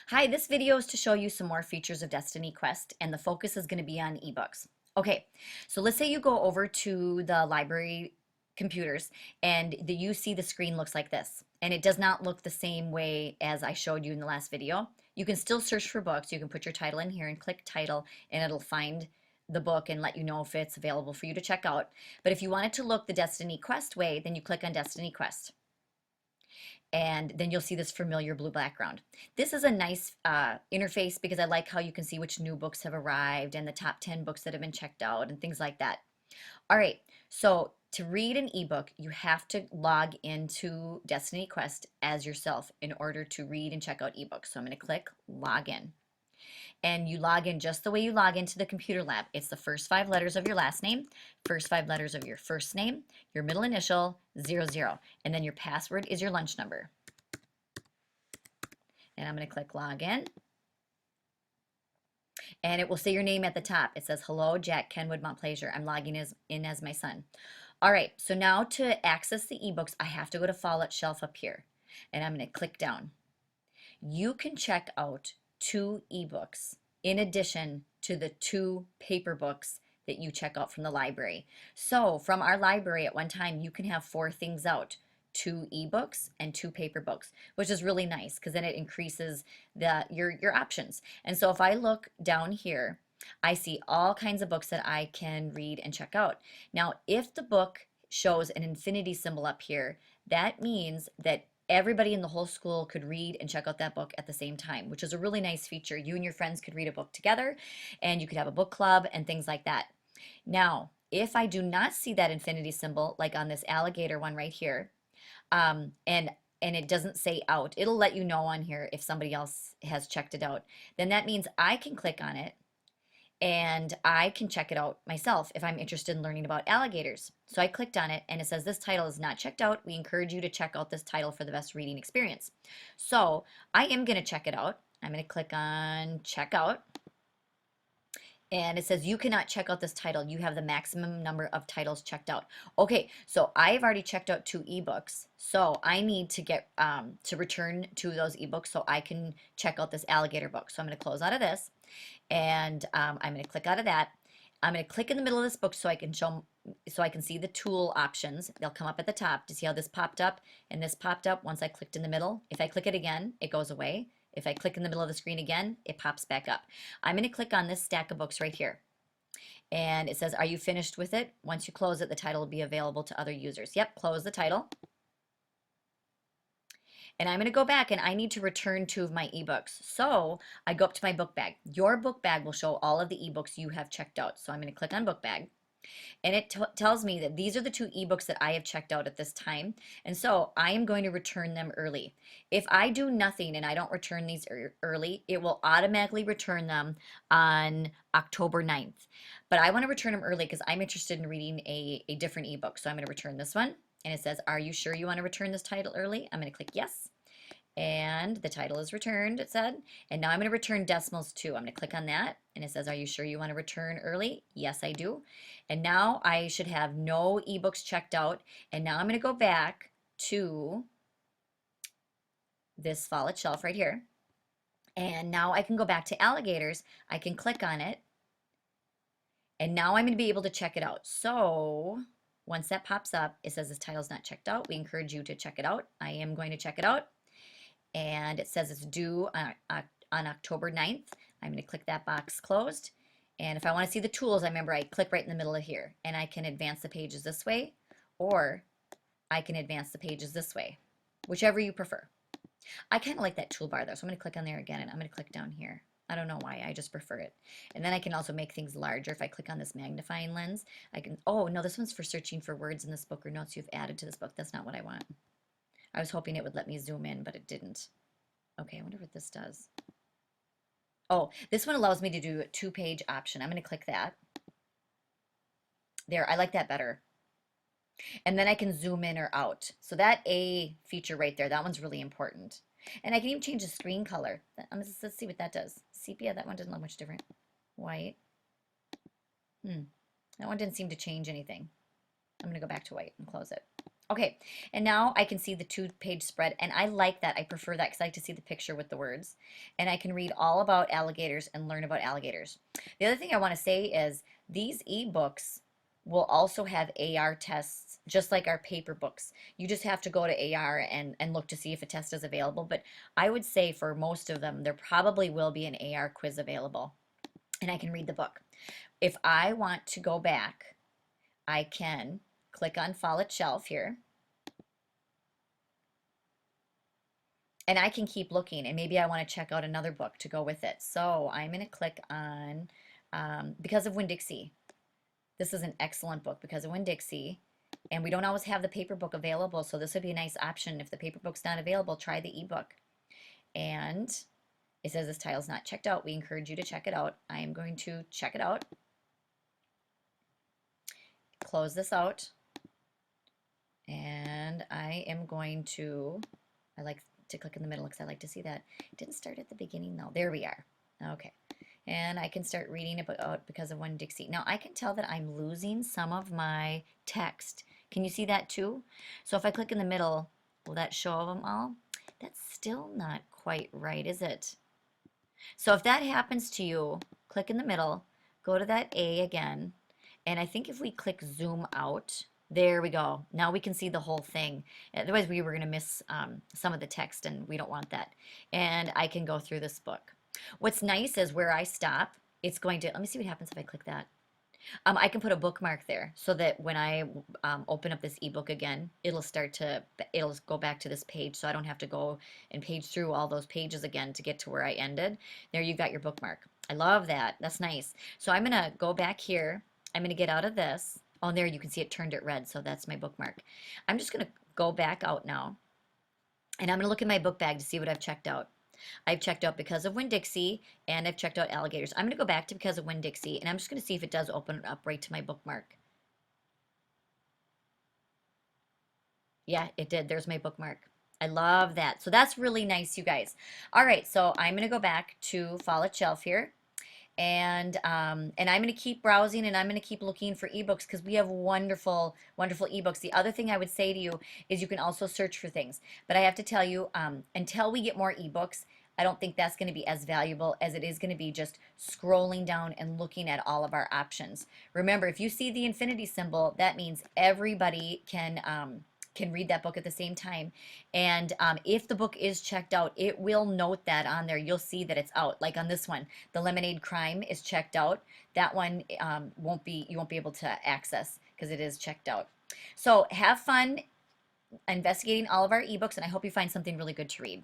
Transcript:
Hi, this video is to show you some more features of Destiny Quest, and the focus is going to be on ebooks. Okay, so let's say you go over to the library computers and you see the screen looks like this, and it does not look the same way as I showed you in the last video. You can still search for books. You can put your title in here and click title, and it'll find the book and let you know if it's available for you to check out. But if you want it to look the Destiny Quest way, then you click on Destiny Quest and then you'll see this familiar blue background. This is a nice interface because I like how you can see which new books have arrived and the top 10 books that have been checked out and things like that. All right, so to read an ebook, you have to log into Destiny Quest as yourself in order to read and check out ebooks. So I'm going to click login, and you log in just the way you log into the computer lab. It's the first 5 letters of your last name, first 5 letters of your first name, your middle initial, 00, and then your password is your lunch number. And I'm going to click login. And it will say your name at the top. It says, hello, Jack Kenwood Montplaisir. I'm logging in as my son. All right, so now to access the ebooks, I have to go to Fallout Shelf up here. And I'm going to click down. You can check out 2 ebooks in addition to the 2 paper books that you check out from the library. So from our library at one time, you can have 4 things out: 2 ebooks and 2 paper books, which is really nice because then it increases your options. And so if I look down here, I see all kinds of books that I can read and check out. Now, if the book shows an infinity symbol up here, that means that everybody in the whole school could read and check out that book at the same time, which is a really nice feature. You and your friends could read a book together, and you could have a book club and things like that. Now, if I do not see that infinity symbol, like on this alligator one right here, um, and and it doesn't say out, it'll let you know on here if somebody else has checked it out. Then that means I can click on it and I can check it out myself if I'm interested in learning about alligators. So I clicked on it and it says this title is not checked out. We encourage you to check out this title for the best reading experience. So I am going to check it out. I'm going to click on check out. And it says you cannot check out this title. You have the maximum number of titles checked out. Okay, so I've already checked out 2 ebooks. So I need to get to return to those ebooks so I can check out this alligator book. So I'm going to close out of this, and I'm going to click out of that. I'm going to click in the middle of this book so I can see the tool options. They'll come up at the top. To see how this popped up and this popped up once I clicked in the middle. If I click it again, it goes away. If I click in the middle of the screen again, it pops back up. I'm going to click on this stack of books right here. And it says, are you finished with it? Once you close it, the title will be available to other users. Yep, close the title. And I'm going to go back and I need to return 2 of my ebooks. So I go up to my book bag. Your book bag will show all of the ebooks you have checked out. So I'm going to click on book bag. And it tells me that these are the 2 ebooks that I have checked out at this time. And so I am going to return them early. If I do nothing and I don't return these early, it will automatically return them on October 9th. But I want to return them early because I'm interested in reading a different ebook. So I'm going to return this one. And it says, are you sure you want to return this title early? I'm going to click yes. And the title is returned, it said. And now I'm going to return decimals too. I'm going to click on that. And it says, are you sure you want to return early? Yes, I do. And now I should have no ebooks checked out. And now I'm going to go back to this Fallout Shelf right here. And now I can go back to alligators. I can click on it. And now I'm going to be able to check it out. So once that pops up, it says this title's not checked out. We encourage you to check it out. I am going to check it out. And it says it's due on October 9th. I'm going to click that box closed. And if I want to see the tools, I remember I click right in the middle of here. And I can advance the pages this way, or I can advance the pages this way, whichever you prefer. I kind of like that toolbar though, so I'm going to click on there again, and I'm going to click down here. I don't know why, I just prefer it. And then I can also make things larger. If I click on this magnifying lens, I can, oh no, this one's for searching for words in this book or notes you've added to this book. That's not what I want. I was hoping it would let me zoom in, but it didn't. Okay, I wonder what this does. Oh, this one allows me to do a 2-page option. I'm going to click that. There, I like that better. And then I can zoom in or out. So that A feature right there, that one's really important. And I can even change the screen color. Let's see what that does. Sepia, that one doesn't look much different. White. That one didn't seem to change anything. I'm going to go back to white and close it. Okay, and now I can see the 2-page spread, and I like that. I prefer that because I like to see the picture with the words. And I can read all about alligators and learn about alligators. The other thing I want to say is these ebooks will also have AR tests, just like our paper books. You just have to go to AR and look to see if a test is available. But I would say for most of them, there probably will be an AR quiz available, and I can read the book. If I want to go back, I can click on Follett Shelf here, and I can keep looking, and maybe I want to check out another book to go with it. So I'm going to click on Because of Winn-Dixie. This is an excellent book, Because of Winn-Dixie. And we don't always have the paper book available, so this would be a nice option. If the paper book's not available, try the ebook. And it says this title's not checked out. We encourage you to check it out. I am going to check it out. Close this out. And I am going to, I like to click in the middle because I like to see that. It didn't start at the beginning though. There we are. Okay. And I can start reading about Because of Winn-Dixie. Now I can tell that I'm losing some of my text. Can you see that too? So if I click in the middle, will that show them all? That's still not quite right, is it? So if that happens to you, click in the middle, go to that A again, and I think if we click zoom out, there we go. Now we can see the whole thing. Otherwise we were going to miss some of the text, and we don't want that. And I can go through this book. What's nice is where I stop, it's going to, let me see what happens if I click that. I can put a bookmark there so that when I open up this ebook again, it'll go back to this page, so I don't have to go and page through all those pages again to get to where I ended. There you've got your bookmark. I love that. That's nice. So I'm going to go back here. I'm going to get out of this. Oh, there you can see it turned it red, so that's my bookmark. I'm just going to go back out now, and I'm going to look in my book bag to see what I've checked out. I've checked out Because of Winn-Dixie, and I've checked out alligators. I'm going to go back to Because of Winn-Dixie, and I'm just going to see if it does open up right to my bookmark. Yeah, it did. There's my bookmark. I love that. So that's really nice, you guys. All right, so I'm going to go back to Follett Shelf here. And I'm going to keep browsing, and I'm going to keep looking for ebooks because we have wonderful, wonderful ebooks. The other thing I would say to you is you can also search for things. But I have to tell you, until we get more ebooks, I don't think that's going to be as valuable as it is going to be just scrolling down and looking at all of our options. Remember, if you see the infinity symbol, that means everybody can read that book at the same time. And if the book is checked out, it will note that on there. You'll see that it's out. Like on this one, The Lemonade Crime is checked out. That one you won't be able to access because it is checked out. So have fun investigating all of our ebooks, and I hope you find something really good to read.